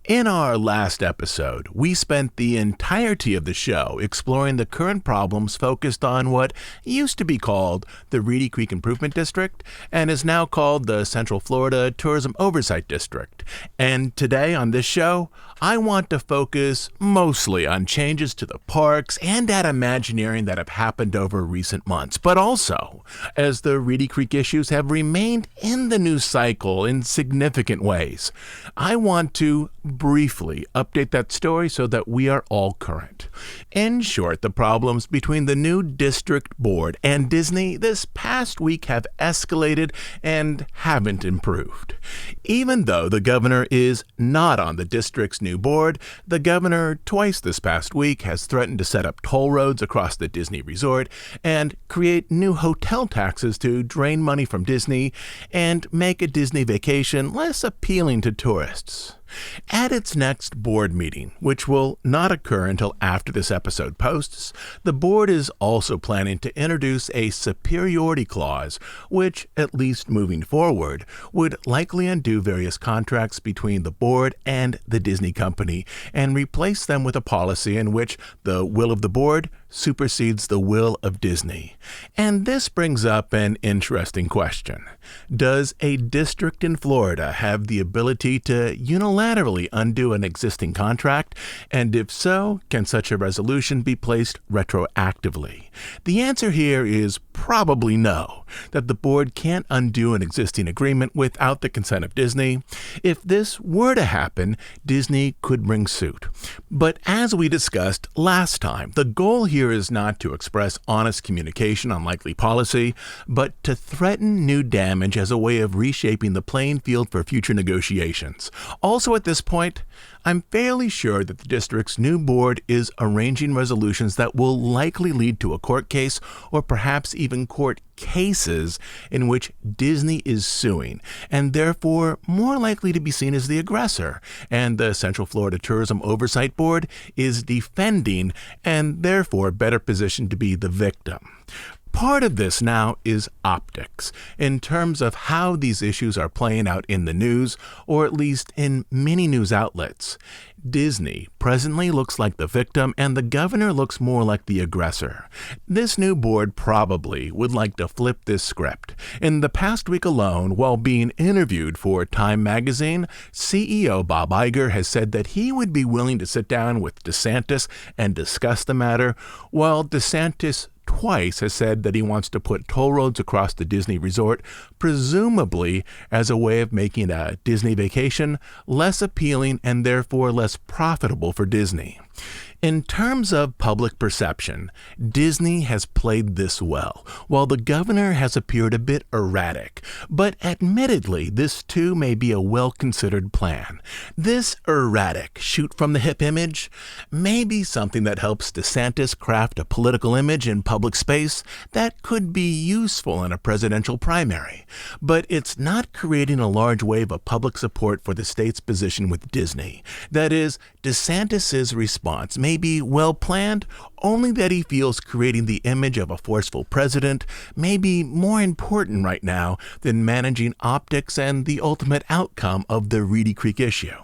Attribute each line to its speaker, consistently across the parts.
Speaker 1: In our last episode, we spent the entirety of the show exploring the current problems focused on what used to be called the Reedy Creek Improvement District and is now called the Central Florida Tourism Oversight District. And today on this show, I want to focus mostly on changes to the parks and at Imagineering that have happened over recent months, but also as the Reedy Creek issues have remained in the news cycle in significant ways. I want to briefly update that story so that we are all current. In short, the problems between the new district board and Disney this past week have escalated and haven't improved. Even though the governor is not on the district's new board, the governor twice this past week has threatened to set up toll roads across the Disney resort and create new hotel taxes to drain money from Disney and make a Disney vacation less appealing to tourists. At its next board meeting, which will not occur until after this episode posts, the board is also planning to introduce a superiority clause, which, at least moving forward, would likely undo various contracts between the board and the Disney company and replace them with a policy in which the will of the board supersedes the will of Disney. And this brings up an interesting question. Does a district in Florida have the ability to unilaterally undo an existing contract? And if so, can such a resolution be placed retroactively? The answer here is probably no, that the board can't undo an existing agreement without the consent of Disney. If this were to happen, Disney could bring suit. But as we discussed last time, the goal here is not to express honest communication on likely policy, but to threaten new damage as a way of reshaping the playing field for future negotiations. Also at this point, I'm fairly sure that the district's new board is arranging resolutions that will likely lead to a court case or perhaps even court cases in which Disney is suing and therefore more likely to be seen as the aggressor, and the Central Florida Tourism Oversight Board is defending and therefore better positioned to be the victim. Part of this now is optics, in terms of how these issues are playing out in the news, or at least in many news outlets. Disney presently looks like the victim, and the governor looks more like the aggressor. This new board probably would like to flip this script. In the past week alone, while being interviewed for Time magazine, CEO Bob Iger has said that he would be willing to sit down with DeSantis and discuss the matter, while DeSantis twice has said that he wants to put toll roads across the Disney resort, presumably as a way of making a Disney vacation less appealing and therefore less profitable for Disney. In terms of public perception, Disney has played this well, while the governor has appeared a bit erratic. But admittedly, this too may be a well-considered plan. This erratic shoot-from-the-hip image may be something that helps DeSantis craft a political image in public space that could be useful in a presidential primary. But it's not creating a large wave of public support for the state's position with Disney. That is, DeSantis' response may be well-planned, only that he feels creating the image of a forceful president may be more important right now than managing optics and the ultimate outcome of the Reedy Creek issue.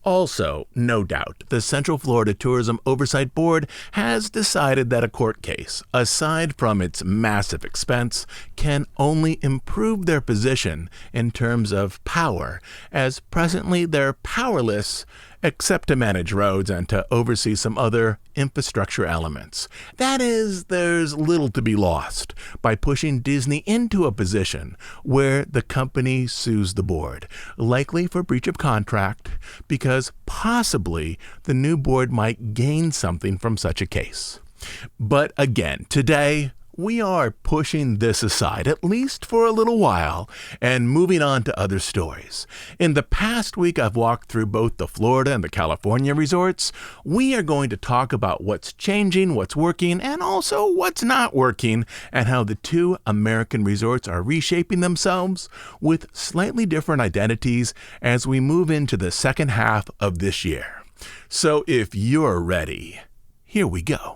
Speaker 1: Also, no doubt, the Central Florida Tourism Oversight Board has decided that a court case, aside from its massive expense, can only improve their position in terms of power, as presently they're powerless except to manage roads and to oversee some other infrastructure elements. That is, there's little to be lost by pushing Disney into a position where the company sues the board, likely for breach of contract, because possibly the new board might gain something from such a case. But again, today, we are pushing this aside, at least for a little while, and moving on to other stories. In the past week, I've walked through both the Florida and the California resorts. We are going to talk about what's changing, what's working, and also what's not working, and how the two American resorts are reshaping themselves with slightly different identities as we move into the second half of this year. So if you're ready, here we go.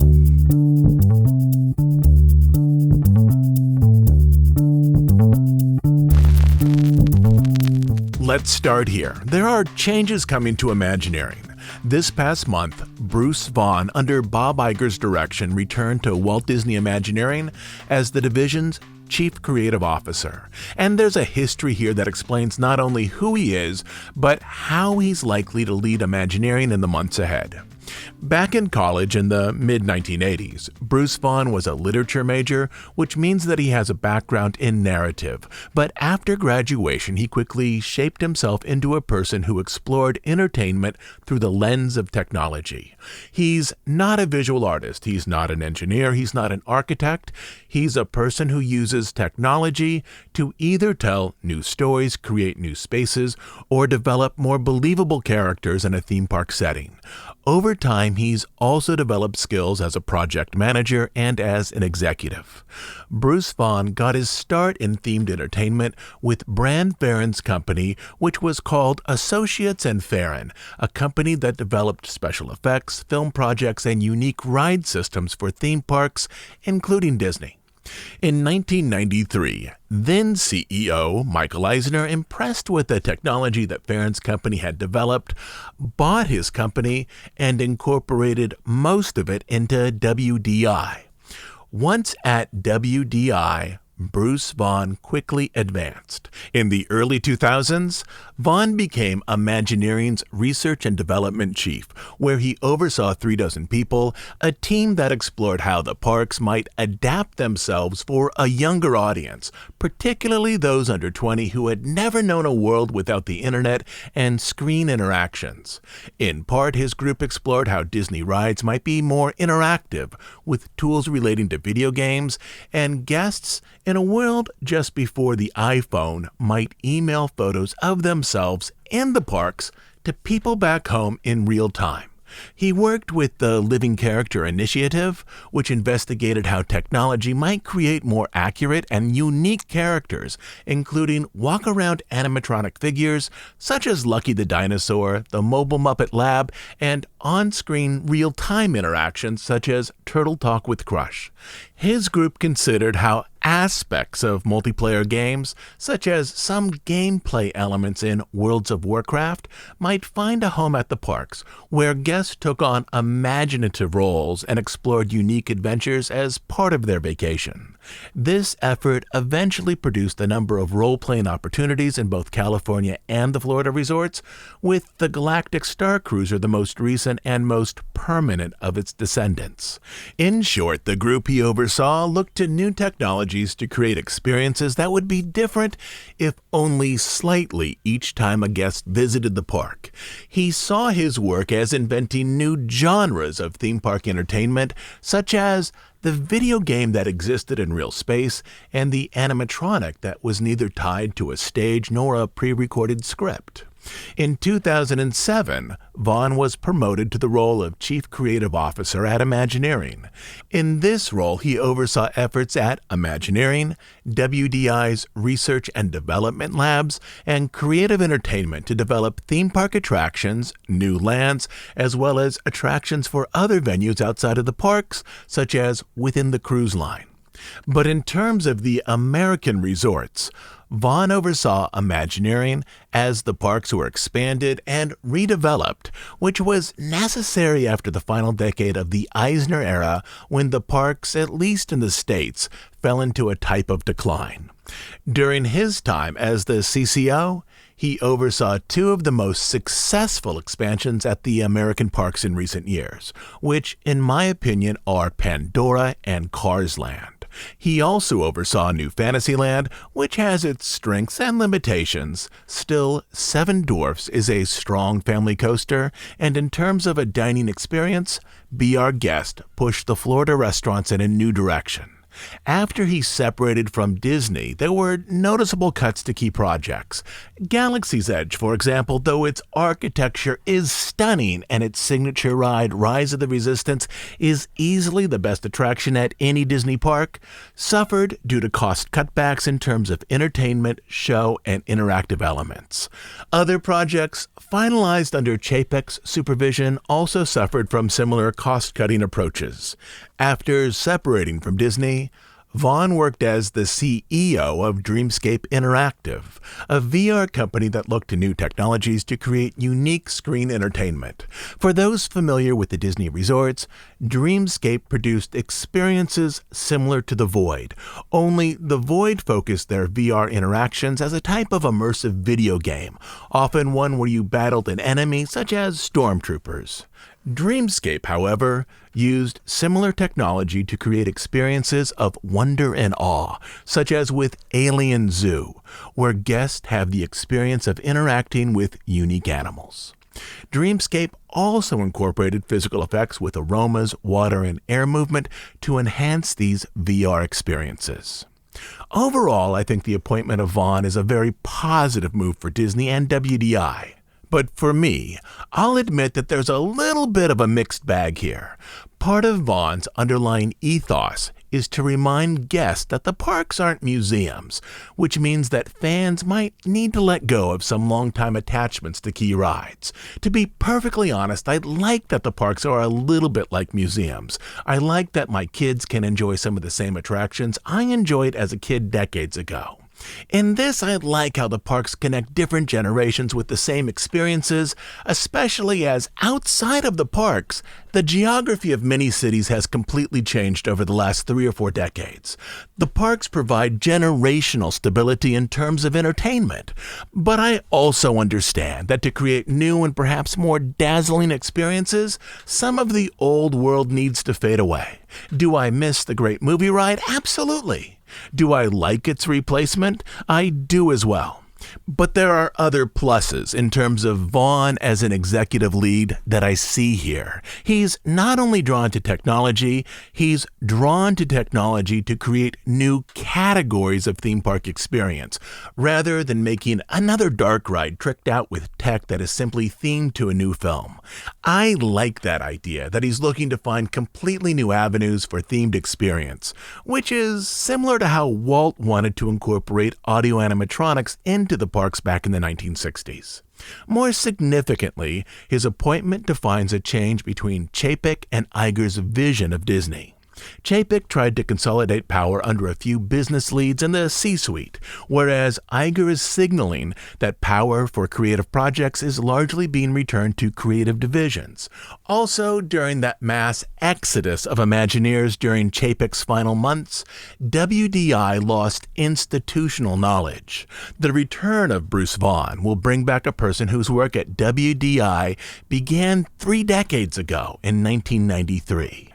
Speaker 1: Let's start here. There are changes coming to Imagineering. This past month, Bruce Vaughn, under Bob Iger's direction, returned to Walt Disney Imagineering as the division's Chief Creative Officer. And there's a history here that explains not only who he is, but how he's likely to lead Imagineering in the months ahead. Back in college in the mid-1980s, Bruce Vaughn was a literature major, which means that he has a background in narrative. But after graduation, he quickly shaped himself into a person who explored entertainment through the lens of technology. He's not a visual artist, he's not an engineer, he's not an architect. He's a person who uses technology to either tell new stories, create new spaces, or develop more believable characters in a theme park setting. Over time, he's also developed skills as a project manager and as an executive. Bruce Vaughn got his start in themed entertainment with Brand Farron's company, which was called Associates and Farron, a company that developed special effects, film projects, and unique ride systems for theme parks, including Disney. In 1993, then CEO Michael Eisner, impressed with the technology that Farron's company had developed, bought his company and incorporated most of it into WDI. Once at WDI, Bruce Vaughn quickly advanced. In the early 2000s, Vaughn became Imagineering's research and development chief, where he oversaw 36 people, a team that explored how the parks might adapt themselves for a younger audience, particularly those under 20 who had never known a world without the internet and screen interactions. In part, his group explored how Disney rides might be more interactive, with tools relating to video games, and guests in a world just before the iPhone might email photos of themselves in the parks to people back home in real time. He worked with the Living Character Initiative, which investigated how technology might create more accurate and unique characters, including walk-around animatronic figures such as Lucky the Dinosaur, the Mobile Muppet Lab, and on-screen real-time interactions such as Turtle Talk with Crush. His group considered how aspects of multiplayer games, such as some gameplay elements in Worlds of Warcraft, might find a home at the parks, where guests took on imaginative roles and explored unique adventures as part of their vacation. This effort eventually produced a number of role-playing opportunities in both California and the Florida resorts, with the Galactic Star Cruiser the most recent and most permanent of its descendants. In short, the group he oversaw looked to new technologies to create experiences that would be different, if only slightly, each time a guest visited the park. He saw his work as inventing new genres of theme park entertainment, such as the video game that existed in real space and the animatronic that was neither tied to a stage nor a pre-recorded script. In 2007, Vaughn was promoted to the role of Chief Creative Officer at Imagineering. In this role, he oversaw efforts at Imagineering, WDI's Research and Development Labs, and Creative Entertainment to develop theme park attractions, new lands, as well as attractions for other venues outside of the parks, such as within the cruise line. But in terms of the American resorts, Vaughn oversaw Imagineering as the parks were expanded and redeveloped, which was necessary after the final decade of the Eisner era, when the parks, at least in the States, fell into a type of decline. During his time as the CCO, he oversaw two of the most successful expansions at the American parks in recent years, which, in my opinion, are Pandora and Cars Land. He also oversaw New Fantasyland, which has its strengths and limitations. Still, Seven Dwarfs is a strong family coaster, and in terms of a dining experience, Be Our Guest pushed the Florida restaurants in a new direction. After he separated from Disney, there were noticeable cuts to key projects. Galaxy's Edge, for example, though its architecture is stunning and its signature ride, Rise of the Resistance, is easily the best attraction at any Disney park, suffered due to cost cutbacks in terms of entertainment, show, and interactive elements. Other projects, finalized under Chapek's supervision, also suffered from similar cost-cutting approaches. After separating from Disney, Vaughn worked as the CEO of Dreamscape Interactive, a VR company that looked to new technologies to create unique screen entertainment. For those familiar with the Disney resorts, Dreamscape produced experiences similar to The Void, only The Void focused their VR interactions as a type of immersive video game, often one where you battled an enemy such as stormtroopers. Dreamscape, however, used similar technology to create experiences of wonder and awe, such as with Alien Zoo, where guests have the experience of interacting with unique animals. Dreamscape also incorporated physical effects with aromas, water, and air movement to enhance these VR experiences. Overall, I think the appointment of Vaughn is a very positive move for Disney and WDI. But for me, I'll admit that there's a little bit of a mixed bag here. Part of Vaughn's underlying ethos is to remind guests that the parks aren't museums, which means that fans might need to let go of some long-time attachments to key rides. To be perfectly honest, I like that the parks are a little bit like museums. I like that my kids can enjoy some of the same attractions I enjoyed as a kid decades ago. In this, I like how the parks connect different generations with the same experiences, especially as outside of the parks, the geography of many cities has completely changed over the last 3 or 4 decades. The parks provide generational stability in terms of entertainment, but I also understand that to create new and perhaps more dazzling experiences, some of the old world needs to fade away. Do I miss the Great Movie Ride? Absolutely. Do I like its replacement? I do as well. But there are other pluses in terms of Vaughn as an executive lead that I see here. He's not only drawn to technology, he's drawn to technology to create new categories of theme park experience, rather than making another dark ride tricked out with tech that is simply themed to a new film. I like that idea, that he's looking to find completely new avenues for themed experience, which is similar to how Walt wanted to incorporate audio animatronics into the parks back in the 1960s. More significantly, his appointment defines a change between Chapek and Iger's vision of Disney. Chapek tried to consolidate power under a few business leads in the C-suite, whereas Iger is signaling that power for creative projects is largely being returned to creative divisions. Also, during that mass exodus of Imagineers during Chapek's final months, WDI lost institutional knowledge. The return of Bruce Vaughn will bring back a person whose work at WDI began 3 decades ago in 1993.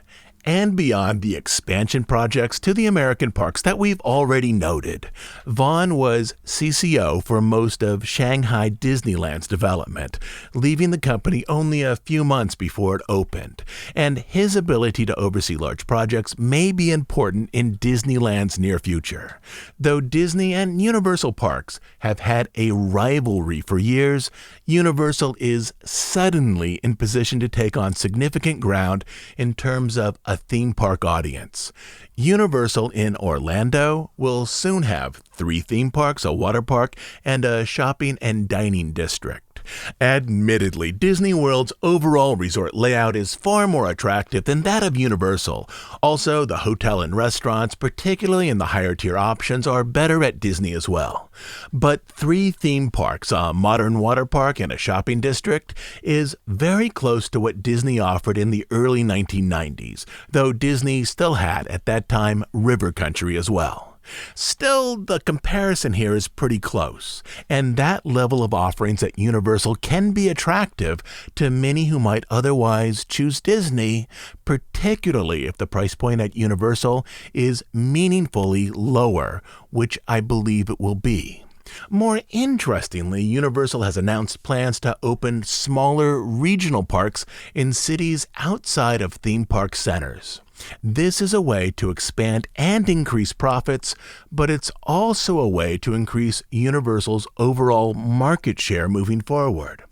Speaker 1: And beyond the expansion projects to the American parks that we've already noted, Vaughn was CCO for most of Shanghai Disneyland's development, leaving the company only a few months before it opened. And his ability to oversee large projects may be important in Disneyland's near future. Though Disney and Universal Parks have had a rivalry for years, Universal is suddenly in position to take on significant ground in terms of a theme park audience. Universal in Orlando will soon have 3 theme parks, a water park, and a shopping and dining district. Admittedly, Disney World's overall resort layout is far more attractive than that of Universal. Also, the hotel and restaurants, particularly in the higher tier options, are better at Disney as well. But 3 theme parks, a modern water park, and a shopping district is very close to what Disney offered in the early 1990s, though Disney still had, at that time, River Country as well. Still, the comparison here is pretty close, and that level of offerings at Universal can be attractive to many who might otherwise choose Disney, particularly if the price point at Universal is meaningfully lower, which I believe it will be. More interestingly, Universal has announced plans to open smaller regional parks in cities outside of theme park centers. This is a way to expand and increase profits, but it's also a way to increase Universal's overall market share moving forward.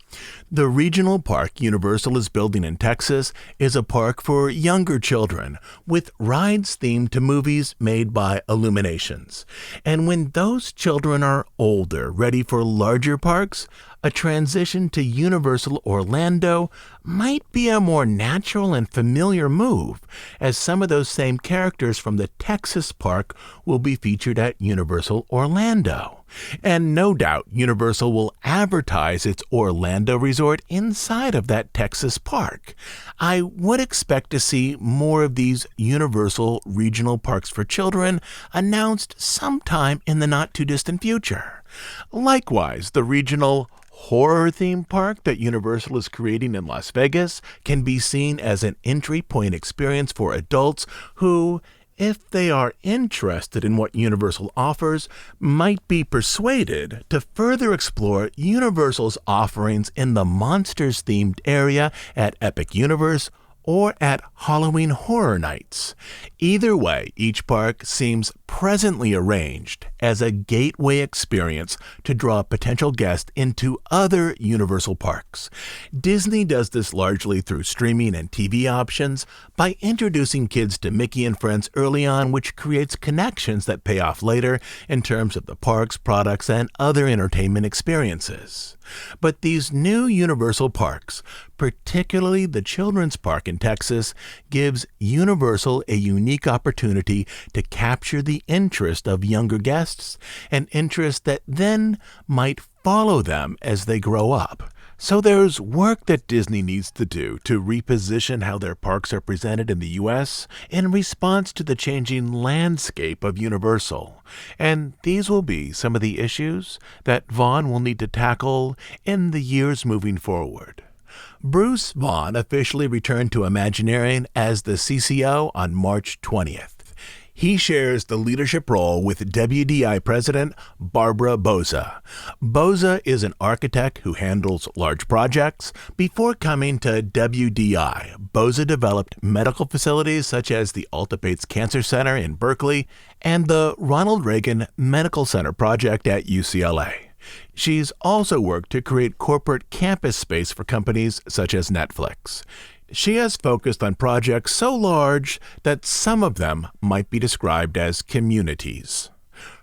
Speaker 1: The regional park Universal is building in Texas is a park for younger children, with rides themed to movies made by Illuminations. And when those children are older, ready for larger parks, a transition to Universal Orlando might be a more natural and familiar move, as some of those same characters from the Texas park will be featured at Universal Orlando. And no doubt Universal will advertise its Orlando resort inside of that Texas park. I would expect to see more of these Universal regional parks for children announced sometime in the not-too-distant future. Likewise, the regional horror theme park that Universal is creating in Las Vegas can be seen as an entry point experience for adults who, if they are interested in what Universal offers, might be persuaded to further explore Universal's offerings in the Monsters-themed area at Epic Universe or at Halloween Horror Nights. Either way, each park seems presently arranged as a gateway experience to draw potential guests into other Universal parks. Disney does this largely through streaming and TV options by introducing kids to Mickey and Friends early on, which creates connections that pay off later in terms of the parks, products, and other entertainment experiences. But these new Universal parks, particularly the Children's Park in Texas, gives Universal a unique opportunity to capture the interest of younger guests, an interest that then might follow them as they grow up. So there's work that Disney needs to do to reposition how their parks are presented in the U.S. in response to the changing landscape of Universal. And these will be some of the issues that Vaughn will need to tackle in the years moving forward. Bruce Vaughn officially returned to Imagineering as the CCO on March 20th. He shares the leadership role with WDI President Barbara Boza. Boza is an architect who handles large projects. Before coming to WDI, Boza developed medical facilities such as the Alta Bates Cancer Center in Berkeley and the Ronald Reagan Medical Center project at UCLA. She's also worked to create corporate campus space for companies such as Netflix. She has focused on projects so large that some of them might be described as communities.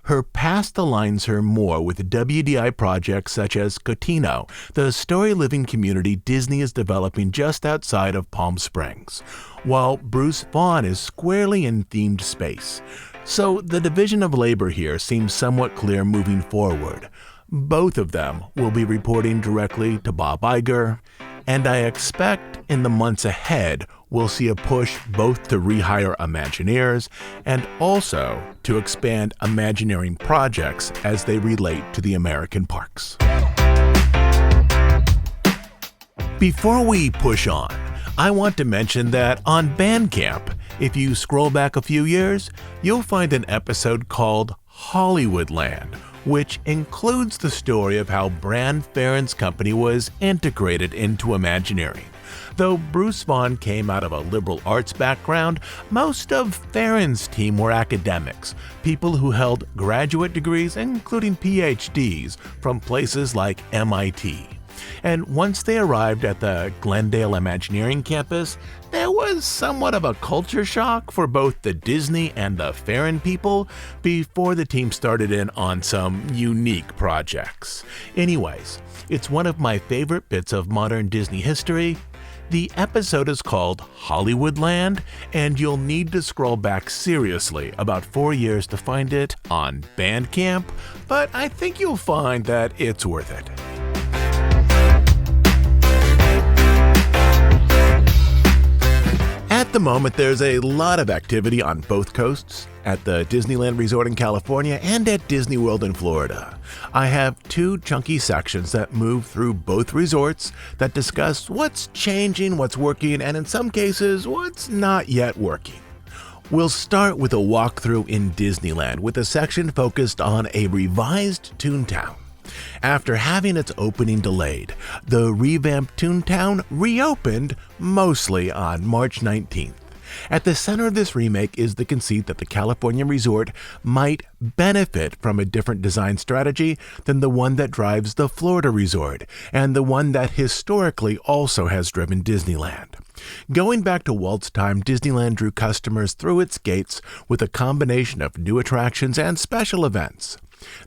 Speaker 1: Her past aligns her more with WDI projects such as Cotino, the story living community Disney is developing just outside of Palm Springs, while Bruce Vaughn is squarely in themed space. So the division of labor here seems somewhat clear moving forward. Both of them will be reporting directly to Bob Iger, and I expect in the months ahead we'll see a push both to rehire Imagineers and also to expand Imagineering projects as they relate to the American parks. Before we push on, I want to mention that on Bandcamp, if you scroll back a few years, you'll find an episode called Hollywoodland, which includes the story of how Brand Farron's company was integrated into Imagineering. Though Bruce Vaughn came out of a liberal arts background, most of Farron's team were academics, people who held graduate degrees, including PhDs, from places like MIT. And once they arrived at the Glendale Imagineering campus, there was somewhat of a culture shock for both the Disney and the Farron people before the team started in on some unique projects. Anyways, it's one of my favorite bits of modern Disney history. The episode is called Hollywoodland, and you'll need to scroll back seriously about 4 years to find it on Bandcamp, but I think you'll find that it's worth it. At the moment, there's a lot of activity on both coasts, at the Disneyland Resort in California and at Disney World in Florida. I have two chunky sections that move through both resorts that discuss what's changing, what's working, and in some cases, what's not yet working. We'll start with a walkthrough in Disneyland with a section focused on a revised Toontown. After having its opening delayed, the revamped Toontown reopened mostly on March 19th. At the center of this remake is the conceit that the California resort might benefit from a different design strategy than the one that drives the Florida resort, and the one that historically also has driven Disneyland. Going back to Walt's time, Disneyland drew customers through its gates with a combination of new attractions and special events.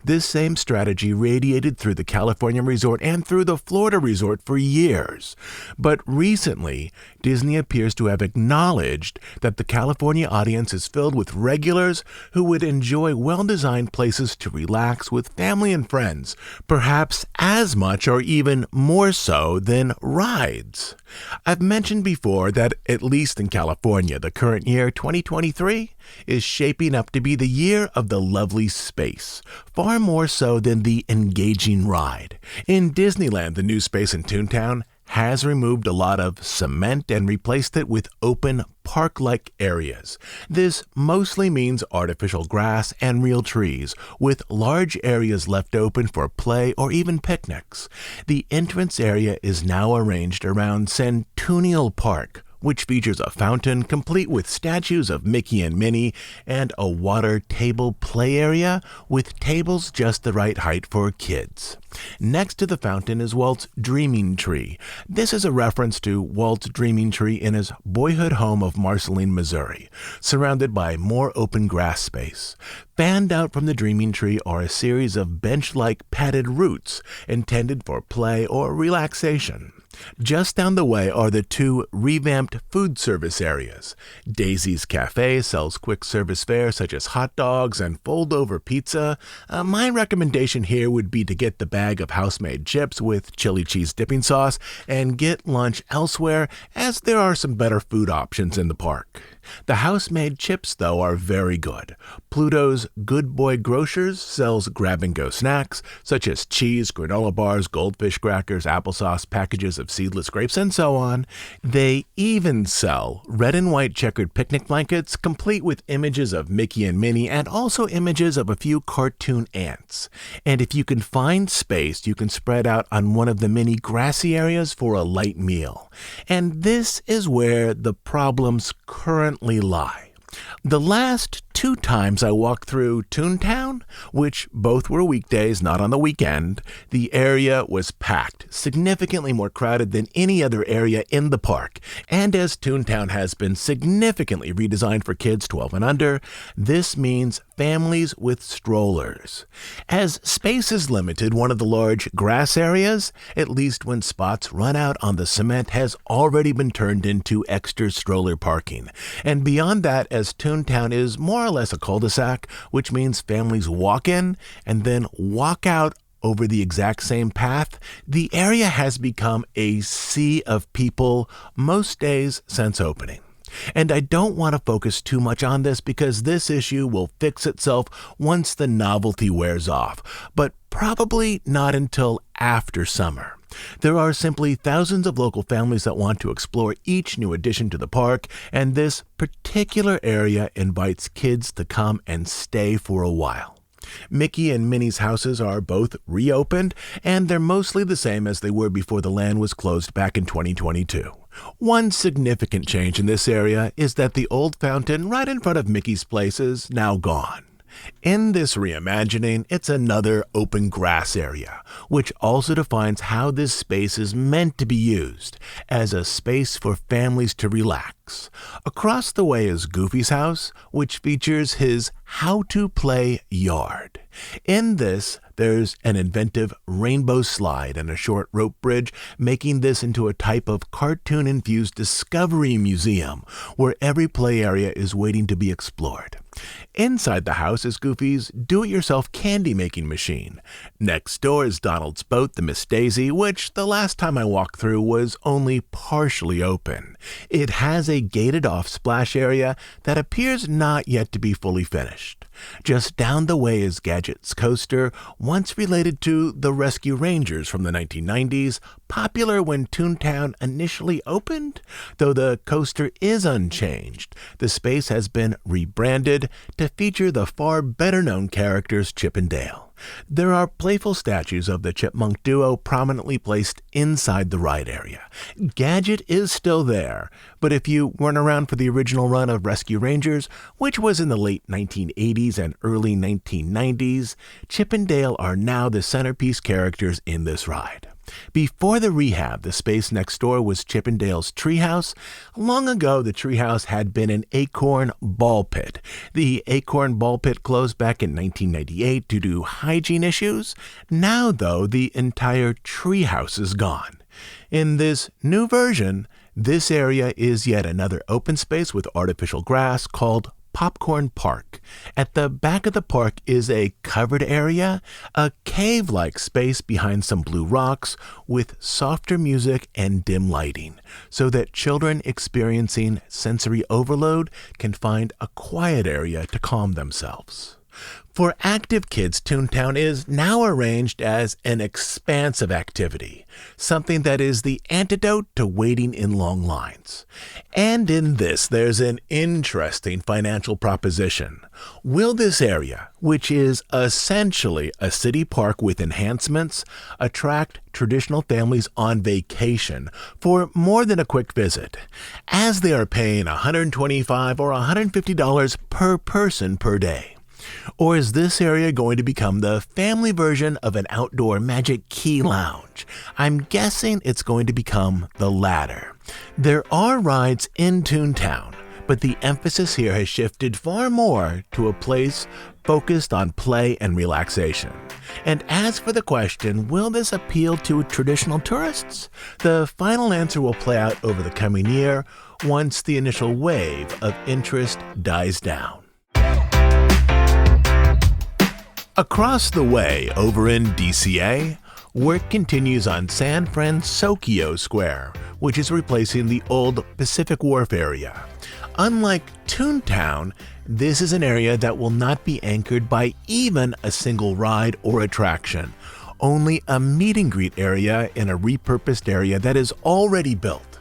Speaker 1: This same strategy radiated through the California resort and through the Florida resort for years. But recently, Disney appears to have acknowledged that the California audience is filled with regulars who would enjoy well-designed places to relax with family and friends, perhaps as much or even more so than rides. I've mentioned before that, at least in California, the current year, 2023, is shaping up to be the year of the lovely space, far more so than the engaging ride. In Disneyland, the new space in Toontown has removed a lot of cement and replaced it with open park-like areas. This mostly means artificial grass and real trees, with large areas left open for play or even picnics. The entrance area is now arranged around Centennial Park, which features a fountain complete with statues of Mickey and Minnie and a water table play area with tables just the right height for kids. Next to the fountain is Walt's Dreaming Tree. This is a reference to Walt's dreaming tree in his boyhood home of Marceline, Missouri, surrounded by more open grass space. Fanned out from the Dreaming Tree are a series of bench-like padded roots intended for play or relaxation. Just down the way are the two revamped food service areas. Daisy's Cafe sells quick service fare such as hot dogs and fold-over pizza. My recommendation here would be to get the bag of house-made chips with chili cheese dipping sauce and get lunch elsewhere, as there are some better food options in the park. The house-made chips, though, are very good. Pluto's Good Boy Grocers sells grab-and-go snacks, such as cheese, granola bars, goldfish crackers, applesauce, packages of seedless grapes, and so on. They even sell red and white checkered picnic blankets, complete with images of Mickey and Minnie, and also images of a few cartoon ants. And if you can find space, you can spread out on one of the many grassy areas for a light meal. And this is where the problems currently lie. The last 2 times I walked through Toontown, which both were weekdays, not on the weekend, the area was packed, significantly more crowded than any other area in the park. And as Toontown has been significantly redesigned for kids 12 and under, this means families with strollers. As space is limited, one of the large grass areas, at least when spots run out on the cement, has already been turned into extra stroller parking. And beyond that, as Toontown is more or less a cul-de-sac, which means families walk in and then walk out over the exact same path, the area has become a sea of people most days since opening. And I don't want to focus too much on this because this issue will fix itself once the novelty wears off, but probably not until after summer. There are simply thousands of local families that want to explore each new addition to the park, and this particular area invites kids to come and stay for a while. Mickey and Minnie's houses are both reopened, and they're mostly the same as they were before the land was closed back in 2022. One significant change in this area is that the old fountain right in front of Mickey's place is now gone. In this reimagining, it's another open grass area, which also defines how this space is meant to be used, as a space for families to relax. Across the way is Goofy's house, which features his how-to-play yard. In this, there's an inventive rainbow slide and a short rope bridge, making this into a type of cartoon-infused discovery museum, where every play area is waiting to be explored. Inside the house is Goofy's do-it-yourself candy-making machine. Next door is Donald's boat, the Miss Daisy, which the last time I walked through was only partially open. It has a gated-off splash area that appears not yet to be fully finished. Just down the way is Gadget's coaster, once related to the Rescue Rangers from the 1990s, popular when Toontown initially opened. Though the coaster is unchanged, the space has been rebranded to feature the far better-known characters Chip and Dale. There are playful statues of the Chipmunk duo prominently placed inside the ride area. Gadget is still there, but if you weren't around for the original run of Rescue Rangers, which was in the late 1980s and early 1990s, Chip and Dale are now the centerpiece characters in this ride. Before the rehab, the space next door was Chippendale's treehouse. Long ago, the treehouse had been an acorn ball pit. The acorn ball pit closed back in 1998 due to hygiene issues. Now, though, the entire treehouse is gone. In this new version, this area is yet another open space with artificial grass called Popcorn Park. At the back of the park is a covered area, a cave-like space behind some blue rocks with softer music and dim lighting, so that children experiencing sensory overload can find a quiet area to calm themselves. For active kids, Toontown is now arranged as an expansive activity, something that is the antidote to waiting in long lines. And in this, there's an interesting financial proposition. Will this area, which is essentially a city park with enhancements, attract traditional families on vacation for more than a quick visit, as they are paying $125 or $150 per person per day? Or is this area going to become the family version of an outdoor Magic Key lounge? I'm guessing it's going to become the latter. There are rides in Toontown, but the emphasis here has shifted far more to a place focused on play and relaxation. And as for the question, will this appeal to traditional tourists? The final answer will play out over the coming year once the initial wave of interest dies down. Across the way, over in DCA, work continues on San Francisco Square, which is replacing the old Pacific Wharf area. Unlike Toontown, this is an area that will not be anchored by even a single ride or attraction, only a meet and greet area in a repurposed area that is already built.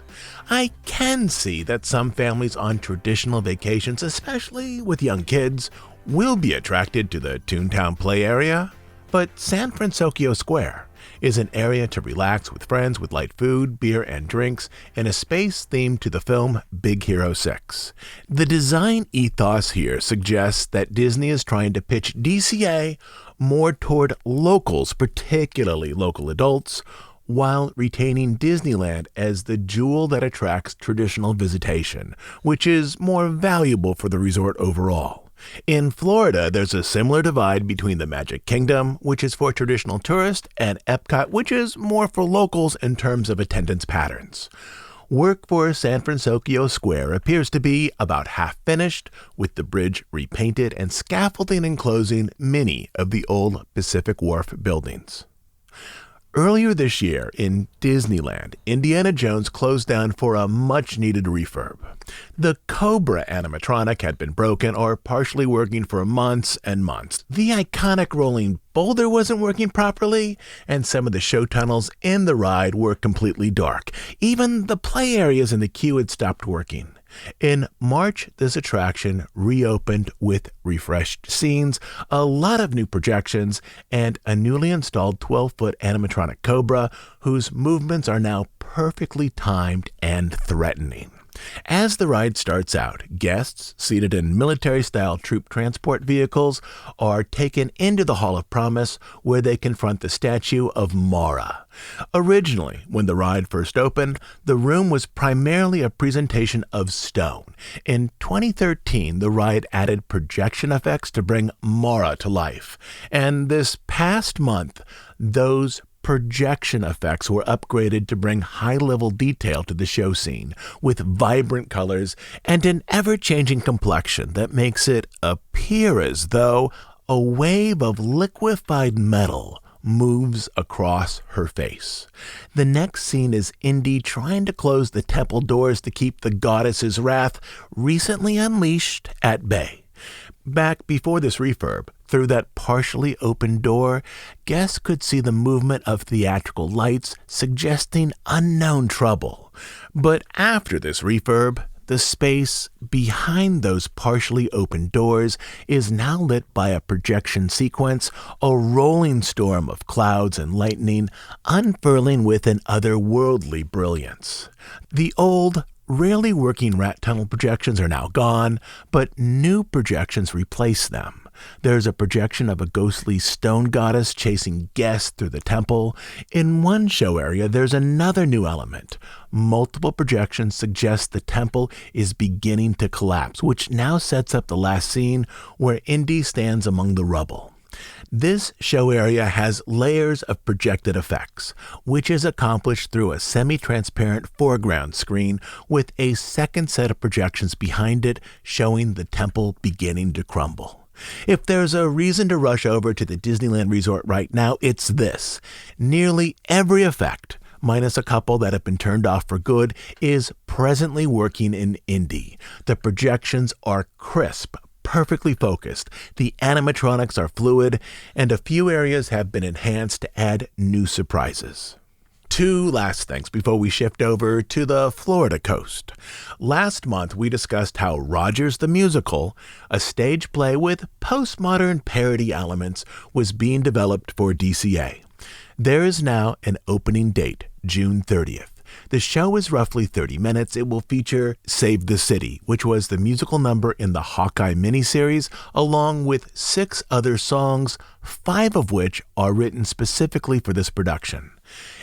Speaker 1: I can see that some families on traditional vacations, especially with young kids, will be attracted to the Toontown play area, but San Francisco Square is an area to relax with friends with light food, beer, and drinks in a space themed to the film Big Hero 6. The design ethos here suggests that Disney is trying to pitch DCA more toward locals, particularly local adults, while retaining Disneyland as the jewel that attracts traditional visitation, which is more valuable for the resort overall. In Florida, there's a similar divide between the Magic Kingdom, which is for traditional tourists, and Epcot, which is more for locals in terms of attendance patterns. Work for San Francisco Square appears to be about half finished, with the bridge repainted and scaffolding enclosing many of the old Pacific Wharf buildings. Earlier this year in Disneyland, Indiana Jones closed down for a much-needed refurb. The Cobra animatronic had been broken or partially working for months and months. The iconic rolling boulder wasn't working properly, and some of the show tunnels in the ride were completely dark. Even the play areas in the queue had stopped working. In March, this attraction reopened with refreshed scenes, a lot of new projections, and a newly installed 12-foot animatronic Cobra whose movements are now perfectly timed and threatening. As the ride starts out, guests seated in military-style troop transport vehicles are taken into the Hall of Promise, where they confront the statue of Mara. Originally, when the ride first opened, the room was primarily a presentation of stone. In 2013, the ride added projection effects to bring Mara to life. And this past month, those projection effects were upgraded to bring high-level detail to the show scene, with vibrant colors and an ever-changing complexion that makes it appear as though a wave of liquefied metal moves across her face. The next scene is Indy trying to close the temple doors to keep the goddess's wrath, recently unleashed, at bay. Back before this refurb, through that partially open door, guests could see the movement of theatrical lights suggesting unknown trouble. But after this refurb, the space behind those partially open doors is now lit by a projection sequence, a rolling storm of clouds and lightning unfurling with an otherworldly brilliance. The old, rarely working rat tunnel projections are now gone, but new projections replace them. There's a projection of a ghostly stone goddess chasing guests through the temple. In one show area, there's another new element. Multiple projections suggest the temple is beginning to collapse, which now sets up the last scene where Indy stands among the rubble. This show area has layers of projected effects, which is accomplished through a semi-transparent foreground screen with a second set of projections behind it showing the temple beginning to crumble. If there's a reason to rush over to the Disneyland resort right now, it's this. Nearly every effect, minus a couple that have been turned off for good, is presently working in Indy. The projections are crisp, perfectly focused, the animatronics are fluid, and a few areas have been enhanced to add new surprises. Two last things before we shift over to the Florida coast. Last month, we discussed how Rogers the Musical, a stage play with postmodern parody elements, was being developed for DCA. There is now an opening date, June 30th. The show is roughly 30 minutes. It will feature Save the City, which was the musical number in the Hawkeye miniseries, along with 6 other songs, 5 of which are written specifically for this production.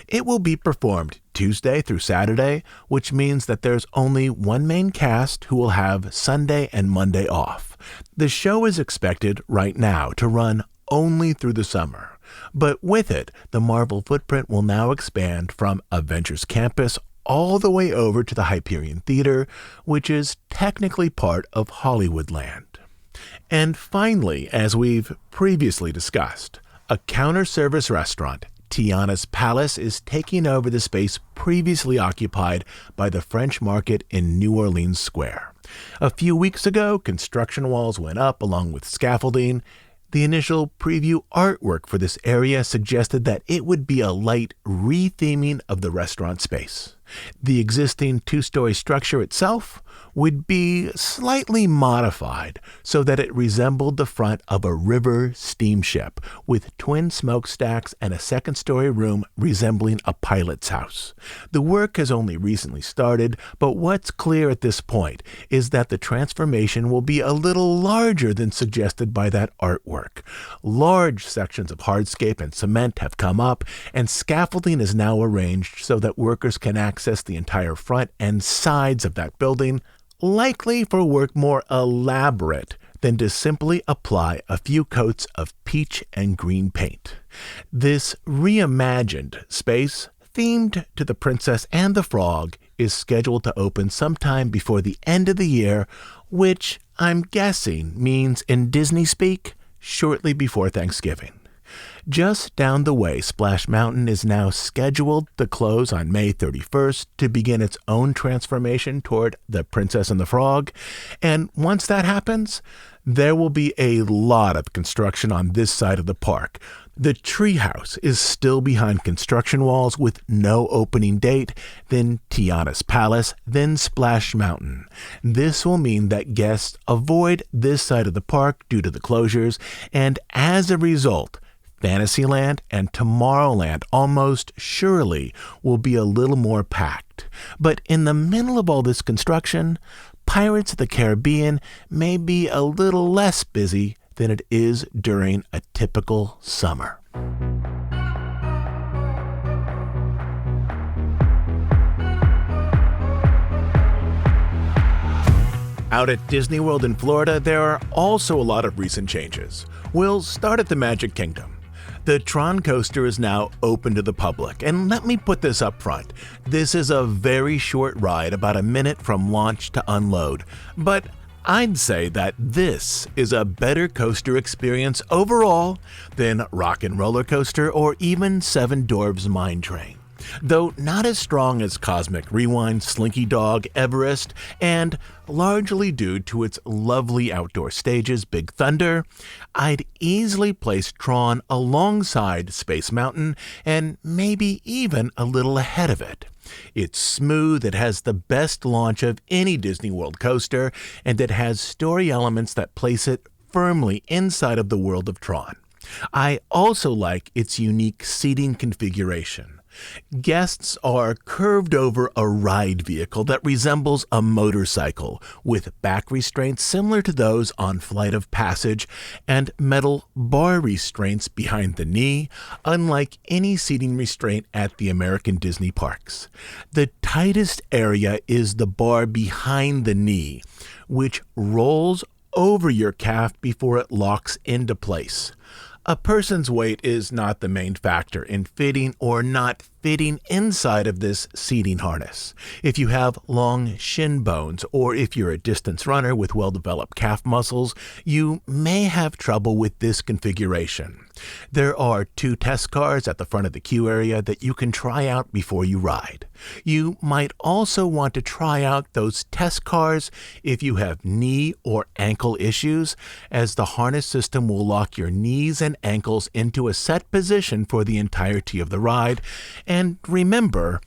Speaker 1: It will be performed Tuesday through Saturday, which means that there's only one main cast who will have Sunday and Monday off. The show is expected right now to run only through the summer. But with it, the Marvel footprint will now expand from Avengers Campus all the way over to the Hyperion Theater, which is technically part of Hollywoodland. And finally, as we've previously discussed, a counter-service restaurant, Tiana's Palace, is taking over the space previously occupied by the French Market in New Orleans Square. A few weeks ago, construction walls went up along with scaffolding. The initial preview artwork for this area suggested that it would be a light re-theming of the restaurant space. The existing 2-story structure itself would be slightly modified so that it resembled the front of a river steamship with twin smokestacks and a second-story room resembling a pilot's house. The work has only recently started, but what's clear at this point is that the transformation will be a little larger than suggested by that artwork. Large sections of hardscape and cement have come up, and scaffolding is now arranged so that workers can access the entire front and sides of that building, likely for work more elaborate than to simply apply a few coats of peach and green paint. This reimagined space, themed to the Princess and the Frog, is scheduled to open sometime before the end of the year, which I'm guessing means in Disney speak, shortly before Thanksgiving. Just down the way, Splash Mountain is now scheduled to close on May 31st to begin its own transformation toward the Princess and the Frog. And once that happens, there will be a lot of construction on this side of the park. The treehouse is still behind construction walls with no opening date, then Tiana's Palace, then Splash Mountain. This will mean that guests avoid this side of the park due to the closures, and as a result, Fantasyland and Tomorrowland almost surely will be a little more packed. But in the middle of all this construction, Pirates of the Caribbean may be a little less busy than it is during a typical summer. Out at Disney World in Florida, there are also a lot of recent changes. We'll start at the Magic Kingdom. The Tron coaster is now open to the public, and let me put this up front. This is a very short ride, about a minute from launch to unload, but I'd say that this is a better coaster experience overall than Rock and Roller Coaster or even Seven Dwarfs Mine Train. Though not as strong as Cosmic Rewind, Slinky Dog, Everest, and largely due to its lovely outdoor stages, Big Thunder, I'd easily place Tron alongside Space Mountain and maybe even a little ahead of it. It's smooth, it has the best launch of any Disney World coaster, and it has story elements that place it firmly inside of the world of Tron. I also like its unique seating configuration. Guests are curved over a ride vehicle that resembles a motorcycle, with back restraints similar to those on Flight of Passage and metal bar restraints behind the knee, unlike any seating restraint at the American Disney parks. The tightest area is the bar behind the knee, which rolls over your calf before it locks into place. A person's weight is not the main factor in fitting or not fitting inside of this seating harness. If you have long shin bones, or if you're a distance runner with well-developed calf muscles, you may have trouble with this configuration. There are 2 test cars at the front of the queue area that you can try out before you ride. You might also want to try out those test cars if you have knee or ankle issues, as the harness system will lock your knees and ankles into a set position for the entirety of the ride. And remember,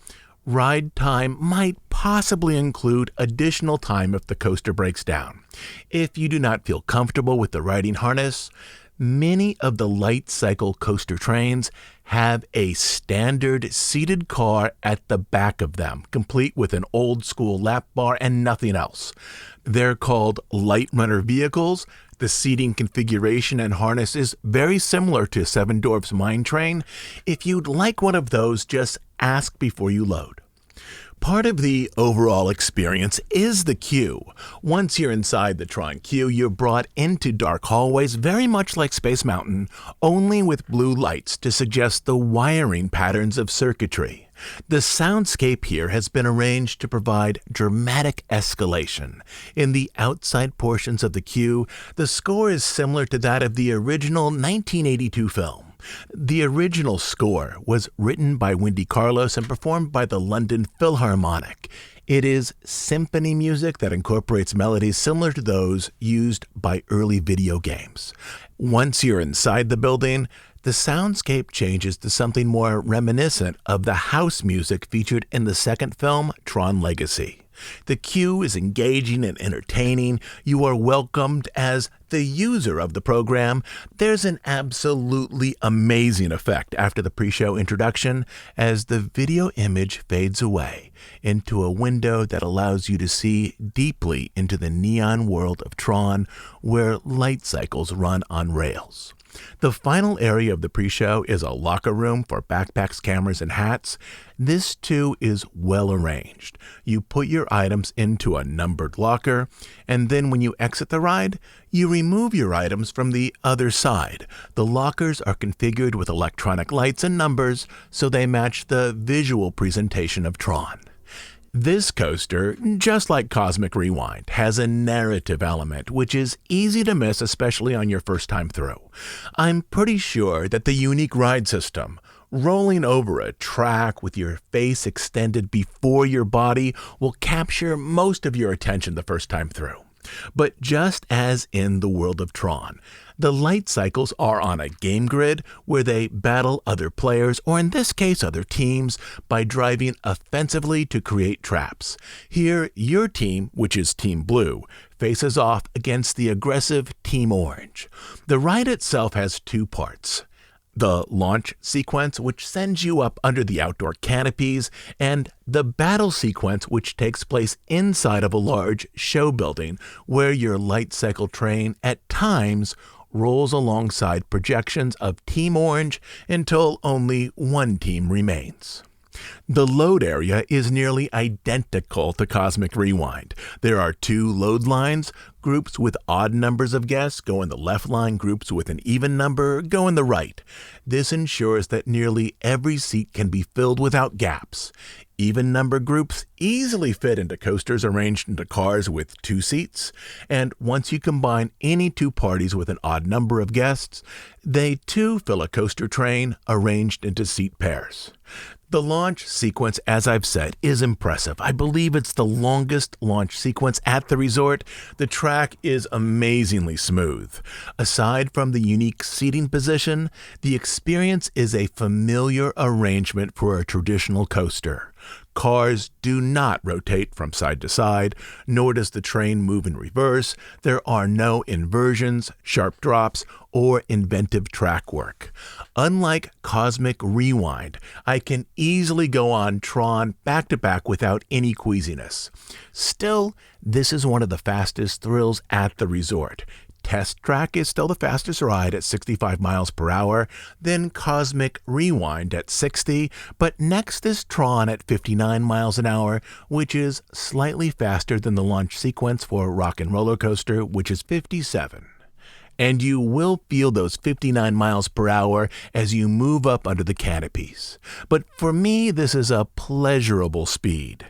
Speaker 1: ride time might possibly include additional time if the coaster breaks down. If you do not feel comfortable with the riding harness, many of the light cycle coaster trains have a standard seated car at the back of them, complete with an old school lap bar and nothing else. They're called light runner vehicles. The seating configuration and harness is very similar to Seven Dwarfs Mine Train. If you'd like one of those, just ask before you load. Part of the overall experience is the queue. Once you're inside the Tron queue, you're brought into dark hallways very much like Space Mountain, only with blue lights to suggest the wiring patterns of circuitry. The soundscape here has been arranged to provide dramatic escalation. In the outside portions of the queue, the score is similar to that of the original 1982 film. The original score was written by Wendy Carlos and performed by the London Philharmonic. It is symphony music that incorporates melodies similar to those used by early video games. Once you're inside the building, the soundscape changes to something more reminiscent of the house music featured in the second film, Tron Legacy. The queue is engaging and entertaining. You are welcomed as the user of the program. There's an absolutely amazing effect after the pre-show introduction as the video image fades away into a window that allows you to see deeply into the neon world of Tron, where light cycles run on rails. The final area of the pre-show is a locker room for backpacks, cameras, and hats. This too is well arranged. You put your items into a numbered locker, and then when you exit the ride, you remove your items from the other side. The lockers are configured with electronic lights and numbers so they match the visual presentation of Tron. This coaster, just like Cosmic Rewind, has a narrative element which is easy to miss, especially on your first time through. I'm pretty sure that the unique ride system, rolling over a track with your face extended before your body, will capture most of your attention the first time through. But just as in the world of Tron, the light cycles are on a game grid where they battle other players, or in this case other teams, by driving offensively to create traps. Here, your team, which is Team Blue, faces off against the aggressive Team Orange. The ride itself has 2 parts: the launch sequence, which sends you up under the outdoor canopies, and the battle sequence, which takes place inside of a large show building, where your light cycle train at times rolls alongside projections of Team Orange until only one team remains. The load area is nearly identical to Cosmic Rewind. There are 2 load lines. Groups with odd numbers of guests go in the left line, groups with an even number go in the right. This ensures that nearly every seat can be filled without gaps. Even number groups easily fit into coasters arranged into cars with 2 seats, and once you combine any 2 parties with an odd number of guests, they too fill a coaster train arranged into seat pairs. The launch sequence, as I've said, is impressive. I believe it's the longest launch sequence at the resort. The track is amazingly smooth. Aside from the unique seating position, the experience is a familiar arrangement for a traditional coaster. Cars do not rotate from side to side, nor does the train move in reverse. There are no inversions, sharp drops, or inventive track work. Unlike Cosmic Rewind, I can easily go on Tron back to back without any queasiness. Still, this is one of the fastest thrills at the resort. Test Track is still the fastest ride at 65 miles per hour, then Cosmic Rewind at 60, but next is Tron at 59 miles an hour, which is slightly faster than the launch sequence for Rock and Roller Coaster, which is 57. And you will feel those 59 miles per hour as you move up under the canopies. But for me, this is a pleasurable speed.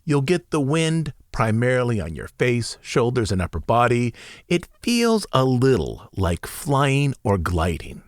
Speaker 1: You'll get the wind primarily on your face, shoulders, and upper body. It feels a little like flying or gliding.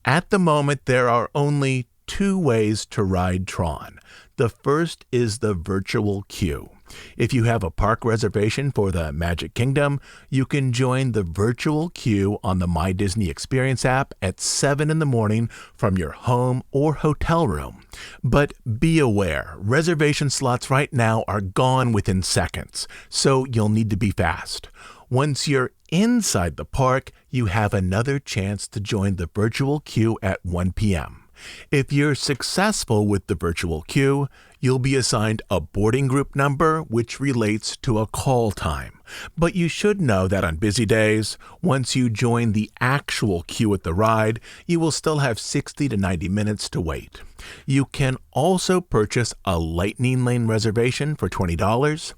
Speaker 1: At the moment, there are only two ways to ride Tron. The first is the virtual queue. If you have a park reservation for the Magic Kingdom, you can join the virtual queue on the My Disney Experience app at 7 in the morning from your home or hotel room. But be aware, reservation slots right now are gone within seconds, so you'll need to be fast. Once you're inside the park, you have another chance to join the virtual queue at 1 p.m. If you're successful with the virtual queue, you'll be assigned a boarding group number which relates to a call time. But you should know that on busy days, once you join the actual queue at the ride, you will still have 60 to 90 minutes to wait. You can also purchase a Lightning Lane reservation for $20.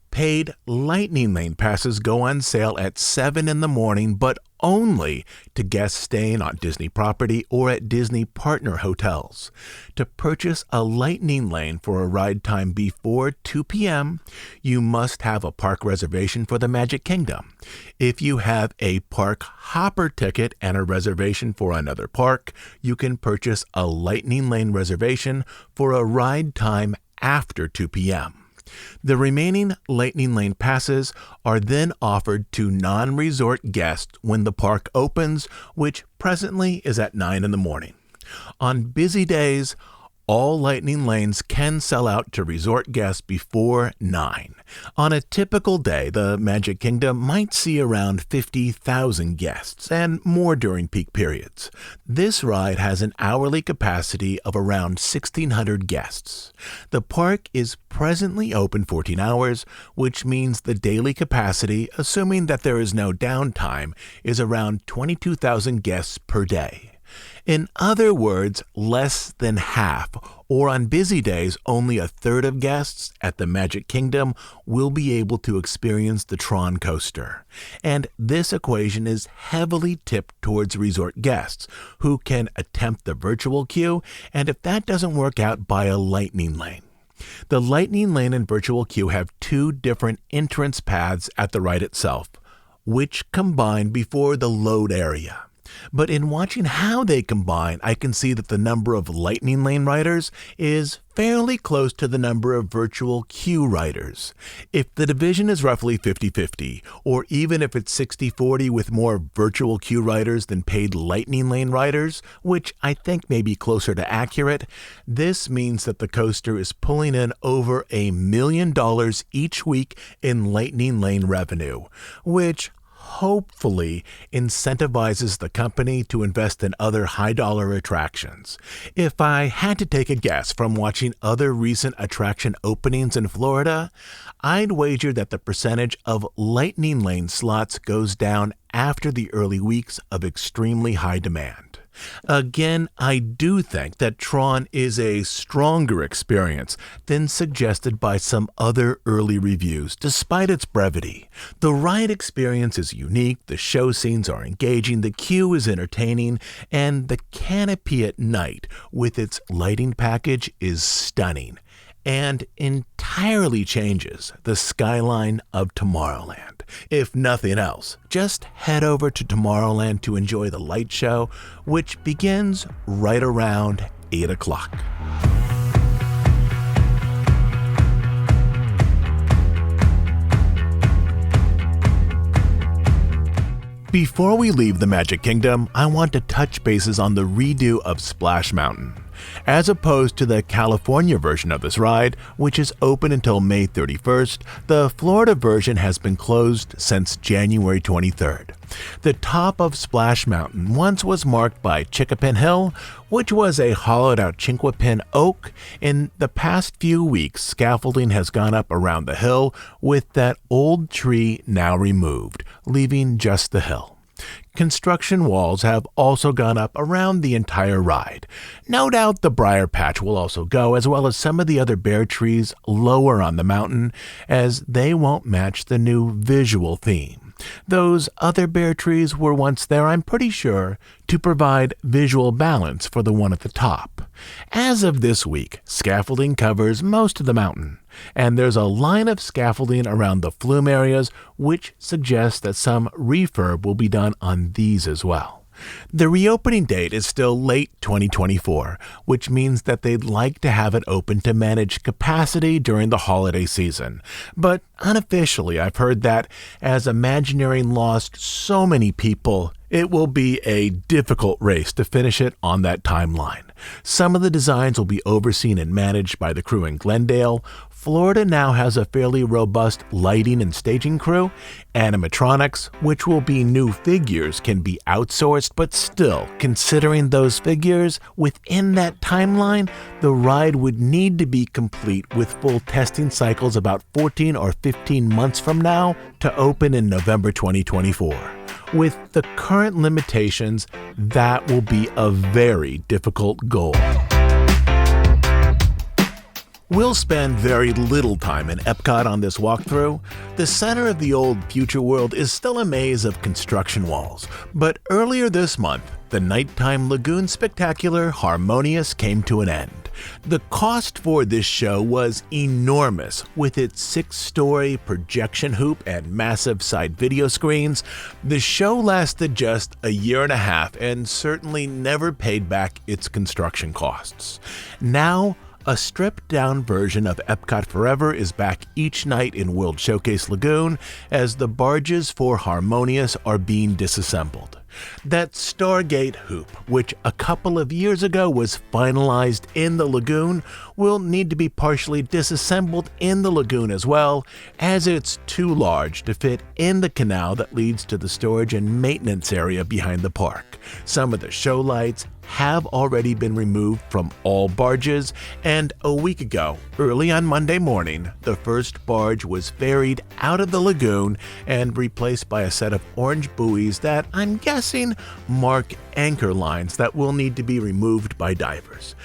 Speaker 1: Paid Lightning Lane passes go on sale at 7 in the morning, but only to guests staying on Disney property or at Disney partner hotels. To purchase a Lightning Lane for a ride time before 2 p.m., you must have a park reservation for the Magic Kingdom. If you have a park hopper ticket and a reservation for another park, you can purchase a Lightning Lane reservation for a ride time after 2 p.m. The remaining Lightning Lane passes are then offered to non-resort guests when the park opens, which presently is at 9 in the morning. On busy days, all Lightning Lanes can sell out to resort guests before 9. On a typical day, the Magic Kingdom might see around 50,000 guests, and more during peak periods. This ride has an hourly capacity of around 1,600 guests. The park is presently open 14 hours, which means the daily capacity, assuming that there is no downtime, is around 22,000 guests per day. In other words, less than half, or on busy days, only a third of guests at the Magic Kingdom will be able to experience the Tron coaster. And this equation is heavily tipped towards resort guests, who can attempt the virtual queue, and if that doesn't work out, buy a Lightning Lane. The Lightning Lane and virtual queue have two different entrance paths at the ride itself, which combine before the load area. But in watching how they combine, I can see that the number of Lightning Lane riders is fairly close to the number of virtual queue riders. If the division is roughly 50-50, or even if it's 60-40 with more virtual queue riders than paid Lightning Lane riders, which I think may be closer to accurate, this means that the coaster is pulling in over $1 million each week in Lightning Lane revenue, which hopefully incentivizes the company to invest in other high-dollar attractions. If I had to take a guess from watching other recent attraction openings in Florida, I'd wager that the percentage of Lightning Lane slots goes down after the early weeks of extremely high demand. Again, I do think that Tron is a stronger experience than suggested by some other early reviews, despite its brevity. The ride experience is unique, the show scenes are engaging, the queue is entertaining, and the canopy at night with its lighting package is stunning and entirely changes the skyline of Tomorrowland. If nothing else, just head over to Tomorrowland to enjoy the light show, which begins right around 8 o'clock. Before we leave the Magic Kingdom, I want to touch bases on the redo of Splash Mountain. As opposed to the California version of this ride, which is open until May 31st, the Florida version has been closed since January 23rd. The top of Splash Mountain once was marked by Chickapin Hill, which was a hollowed-out chinquapin oak. In the past few weeks, scaffolding has gone up around the hill, with that old tree now removed, leaving just the hill. Construction walls have also gone up around the entire ride. No doubt the briar patch will also go, as well as some of the other bare trees lower on the mountain, as they won't match the new visual theme. Those other bare trees were once there, I'm pretty sure, to provide visual balance for the one at the top. As of this week, scaffolding covers most of the mountain, and there's a line of scaffolding around the flume areas, which suggests that some refurb will be done on these as well. The reopening date is still late 2024, which means that they'd like to have it open to manage capacity during the holiday season. But unofficially, I've heard that as Imagineering lost so many people, it will be a difficult race to finish it on that timeline. Some of the designs will be overseen and managed by the crew in Glendale. Florida now has a fairly robust lighting and staging crew. Animatronics, which will be new figures, can be outsourced, but still, considering those figures, within that timeline, the ride would need to be complete with full testing cycles about 14 or 15 months from now to open in November 2024. With the current limitations, that will be a very difficult goal. We'll spend very little time in Epcot on this walkthrough. The center of the old future world is still a maze of construction walls, but earlier this month, the nighttime lagoon spectacular Harmonious came to an end. The cost for this show was enormous, with its 6-story projection hoop and massive side video screens. The show lasted just a year and a half and certainly never paid back its construction costs. Now, a stripped-down version of Epcot Forever is back each night in World Showcase Lagoon as the barges for Harmonious are being disassembled. That Stargate hoop, which a couple of years ago was finalized in the lagoon, will need to be partially disassembled in the lagoon as well, as it's too large to fit in the canal that leads to the storage and maintenance area behind the park. Some of the show lights have already been removed from all barges, and a week ago, early on Monday morning, the first barge was ferried out of the lagoon and replaced by a set of orange buoys that I'm guessing mark anchor lines that will need to be removed by divers.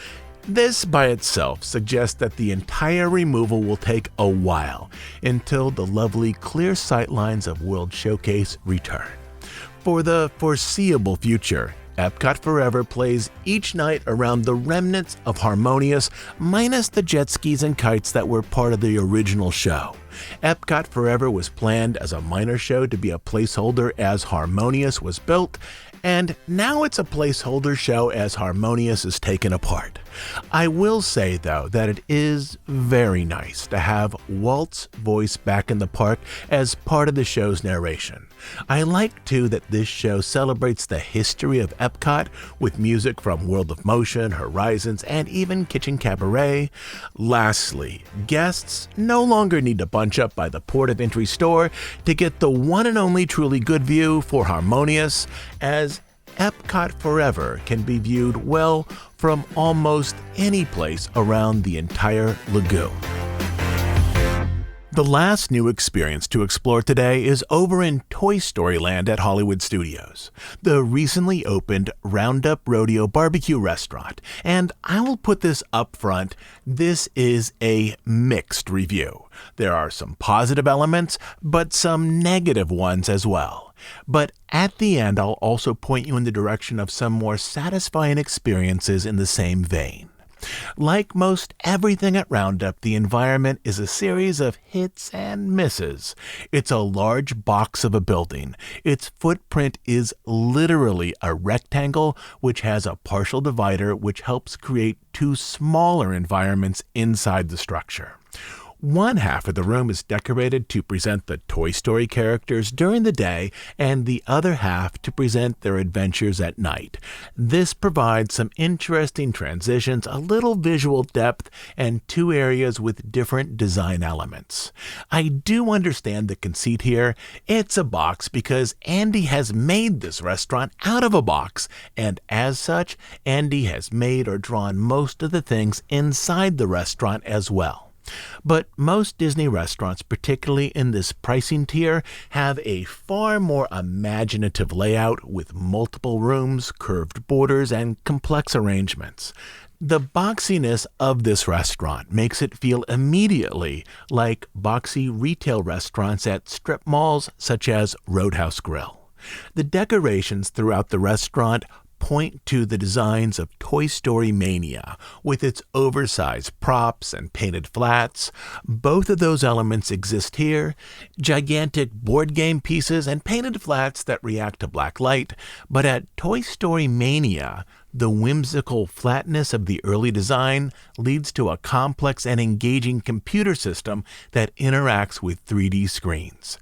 Speaker 1: This by itself suggests that the entire removal will take a while until the lovely clear sightlines of World Showcase return. For the foreseeable future, Epcot Forever plays each night around the remnants of Harmonious, minus the jet skis and kites that were part of the original show. Epcot Forever was planned as a minor show to be a placeholder as Harmonious was built, and now it's a placeholder show as Harmonious is taken apart. I will say, though, that it is very nice to have Walt's voice back in the park as part of the show's narration. I like, too, that this show celebrates the history of Epcot with music from World of Motion, Horizons, and even Kitchen Cabaret. Lastly, guests no longer need to bunch up by the port of entry store to get the one and only truly good view for Harmonious, as Epcot Forever can be viewed well from almost any place around the entire lagoon. The last new experience to explore today is over in Toy Story Land at Hollywood Studios, the recently opened Roundup Rodeo Barbecue restaurant. And I will put this up front, this is a mixed review. There are some positive elements, but some negative ones as well. But at the end, I'll also point you in the direction of some more satisfying experiences in the same vein. Like most everything at Roundup, the environment is a series of hits and misses. It's a large box of a building. Its footprint is literally a rectangle, which has a partial divider, which helps create two smaller environments inside the structure. One half of the room is decorated to present the Toy Story characters during the day and the other half to present their adventures at night. This provides some interesting transitions, a little visual depth, and two areas with different design elements. I do understand the conceit here. It's a box because Andy has made this restaurant out of a box, and as such, Andy has made or drawn most of the things inside the restaurant as well. But most Disney restaurants, particularly in this pricing tier, have a far more imaginative layout with multiple rooms, curved borders, and complex arrangements. The boxiness of this restaurant makes it feel immediately like boxy retail restaurants at strip malls such as Roadhouse Grill. The decorations throughout the restaurant point to the designs of Toy Story Mania, with its oversized props and painted flats. Both of those elements exist here, gigantic board game pieces and painted flats that react to black light, but at Toy Story Mania, the whimsical flatness of the early design leads to a complex and engaging computer system that interacts with 3D screens.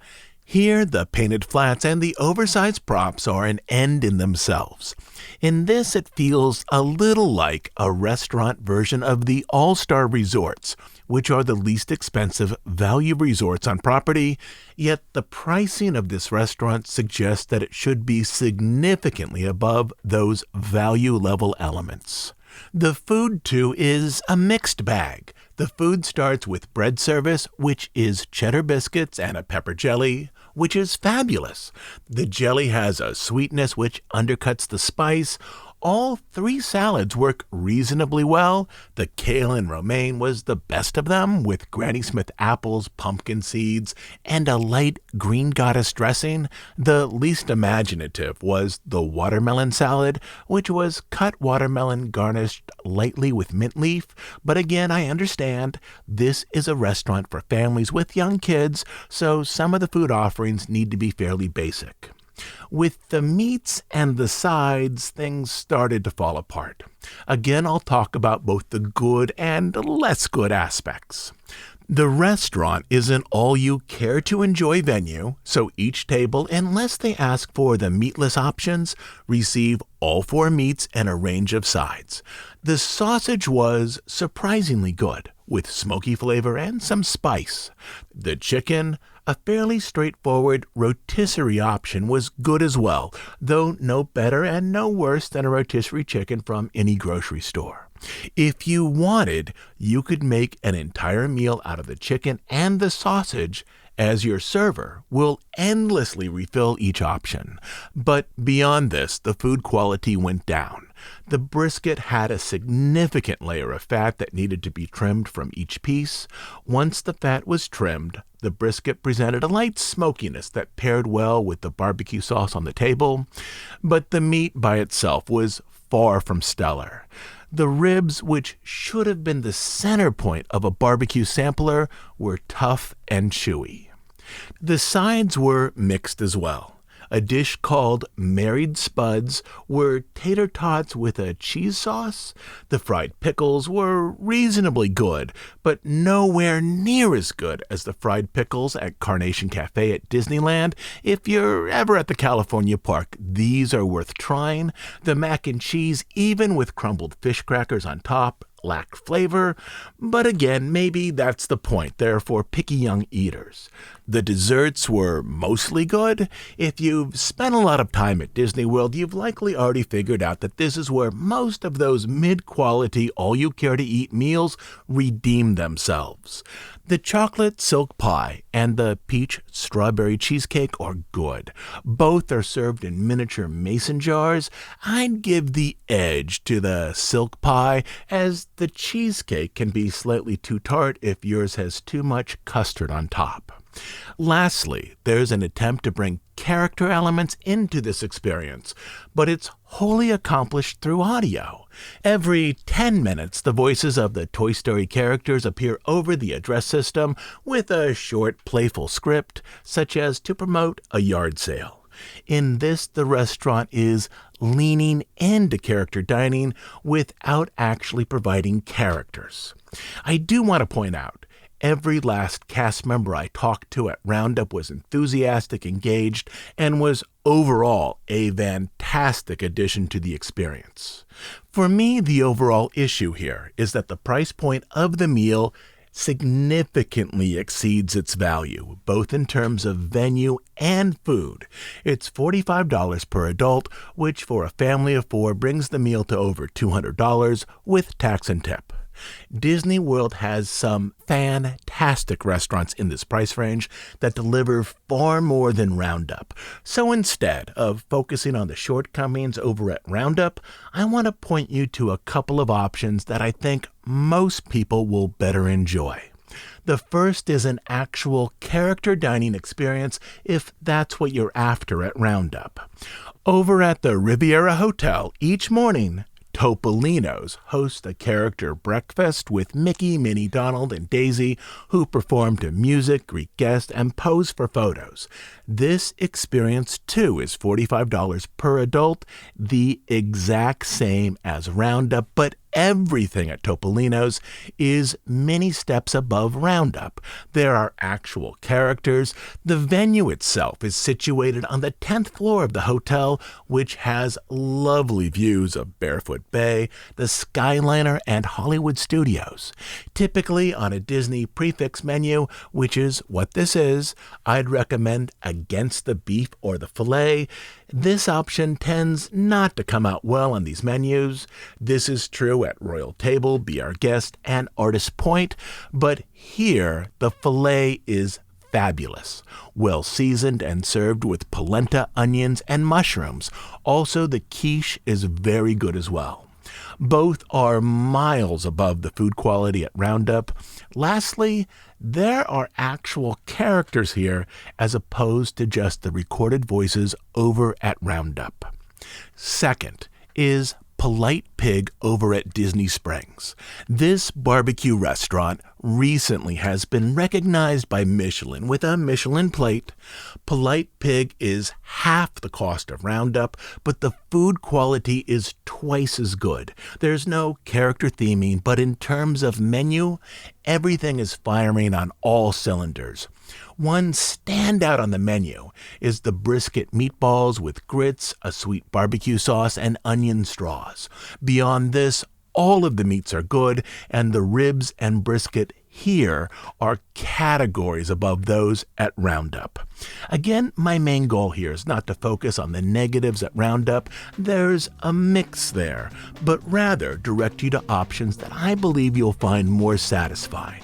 Speaker 1: Here, the painted flats and the oversized props are an end in themselves. In this, it feels a little like a restaurant version of the All-Star Resorts, which are the least expensive value resorts on property, yet the pricing of this restaurant suggests that it should be significantly above those value-level elements. The food, too, is a mixed bag. The food starts with bread service, which is cheddar biscuits and a pepper jelly, which is fabulous. The jelly has a sweetness which undercuts the spice. All three salads work reasonably well. The kale and romaine was the best of them, with Granny Smith apples, pumpkin seeds, and a light green goddess dressing. The least imaginative was the watermelon salad, which was cut watermelon garnished lightly with mint leaf. But again, I understand this is a restaurant for families with young kids, so some of the food offerings need to be fairly basic. With the meats and the sides, things started to fall apart. Again, I'll talk about both the good and less good aspects. The restaurant is an all-you-care-to-enjoy venue, so each table, unless they ask for the meatless options, receive all 4 meats and a range of sides. The sausage was surprisingly good, with smoky flavor and some spice. The chicken, a fairly straightforward rotisserie option, was good as well, though no better and no worse than a rotisserie chicken from any grocery store. If you wanted, you could make an entire meal out of the chicken and the sausage, as your server will endlessly refill each option. But beyond this, the food quality went down. The brisket had a significant layer of fat that needed to be trimmed from each piece. Once the fat was trimmed, the brisket presented a light smokiness that paired well with the barbecue sauce on the table, but the meat by itself was far from stellar. The ribs, which should have been the center point of a barbecue sampler, were tough and chewy. The sides were mixed as well. A dish called Married Spuds were tater tots with a cheese sauce. The fried pickles were reasonably good, but nowhere near as good as the fried pickles at Carnation Cafe at Disneyland. If you're ever at the California park, these are worth trying. The mac and cheese, even with crumbled fish crackers on top, lacked flavor, but again, maybe that's the point. They're for picky young eaters. The desserts were mostly good. If you've spent a lot of time at Disney World, you've likely already figured out that this is where most of those mid-quality, all-you-care-to-eat meals redeem themselves. The chocolate silk pie and the peach strawberry cheesecake are good. Both are served in miniature mason jars. I'd give the edge to the silk pie, as the cheesecake can be slightly too tart if yours has too much custard on top. Lastly, there's an attempt to bring character elements into this experience, but it's wholly accomplished through audio. Every 10 minutes, the voices of the Toy Story characters appear over the address system with a short, playful script, such as to promote a yard sale. In this, the restaurant is leaning into character dining without actually providing characters. I do want to point out, Every last cast member I talked to at Roundup was enthusiastic, engaged, and was overall a fantastic addition to the experience. For me, the overall issue here is that the price point of the meal significantly exceeds its value, both in terms of venue and food. It's $45 per adult, which for a family of 4 brings the meal to over $200 with tax and tip. Disney World has some fantastic restaurants in this price range that deliver far more than Roundup. So instead of focusing on the shortcomings over at Roundup, I want to point you to a couple of options that I think most people will better enjoy. The first is an actual character dining experience if that's what you're after at Roundup. Over at the Riviera Hotel, each morning, Topolino's host a character breakfast with Mickey, Minnie, Donald, and Daisy, who perform to music, greet guests, and pose for photos. This experience, too, is $45 per adult, the exact same as Roundup, but everything at Topolino's is many steps above Roundup. There are actual characters. The venue itself is situated on the 10th floor of the hotel, which has lovely views of Barefoot Bay, the Skyliner, and Hollywood Studios. Typically on a Disney prefix menu, which is what this is, I'd recommend against the beef or the filet. This option tends not to come out well on these menus. This is true at Royal Table, Be Our Guest, and Artist Point, but here the filet is fabulous, well seasoned and served with polenta, onions, and mushrooms. Also, the quiche is very good as well. Both are miles above the food quality at Roundup. Lastly, there are actual characters here as opposed to just the recorded voices over at Roundup. Second is Polite Pig over at Disney Springs. This barbecue restaurant recently has been recognized by Michelin with a Michelin plate. Polite Pig is half the cost of Roundup, but the food quality is twice as good. There's no character theming, but in terms of menu, everything is firing on all cylinders. One standout on the menu is the brisket meatballs with grits, a sweet barbecue sauce, and onion straws. Beyond this, all of the meats are good, and the ribs and brisket here are categories above those at Roundup. Again, my main goal here is not to focus on the negatives at Roundup. There's a mix there, but rather direct you to options that I believe you'll find more satisfying.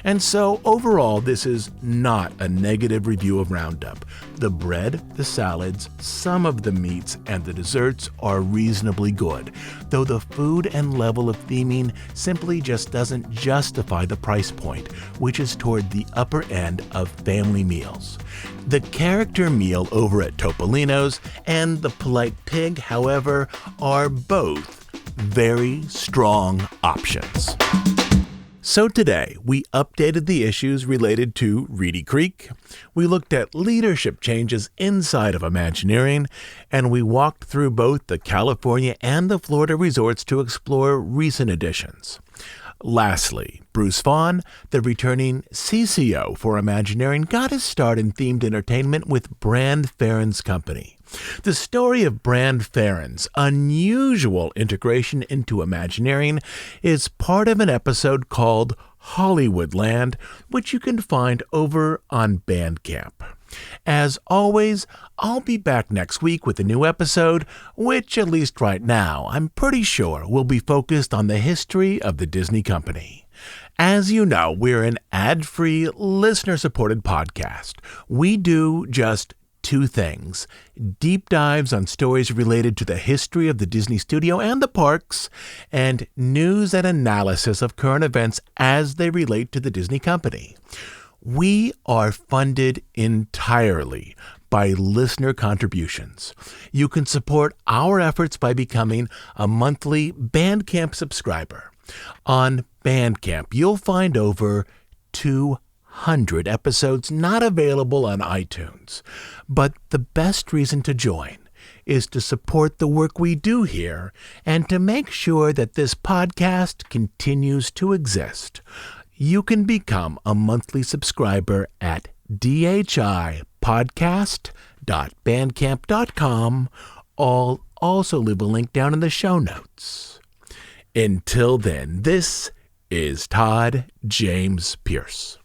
Speaker 1: And so, overall, this is not a negative review of Roundup. The bread, the salads, some of the meats, and the desserts are reasonably good, though the food and level of theming simply just doesn't justify the price point, which is toward the upper end of family meals. The character meal over at Topolino's and the Polite Pig, however, are both very strong options. So today, we updated the issues related to Reedy Creek, we looked at leadership changes inside of Imagineering, and we walked through both the California and the Florida resorts to explore recent additions. Lastly, Bruce Vaughn, the returning CCO for Imagineering, got his start in themed entertainment with Brand Farron's company. The story of Brand Farron's unusual integration into Imagineering is part of an episode called Hollywoodland, which you can find over on Bandcamp. As always, I'll be back next week with a new episode, which, at least right now, I'm pretty sure will be focused on the history of the Disney Company. As you know, we're an ad-free, listener-supported podcast. We do just two things: deep dives on stories related to the history of the Disney studio and the parks, and news and analysis of current events as they relate to the Disney Company. We are funded entirely by listener contributions. You can support our efforts by becoming a monthly Bandcamp subscriber. On Bandcamp, you'll find over 200 episodes not available on iTunes. But the best reason to join is to support the work we do here and to make sure that this podcast continues to exist. You can become a monthly subscriber at dhipodcast.bandcamp.com. I'll also leave a link down in the show notes. Until then, this is Todd James Pierce.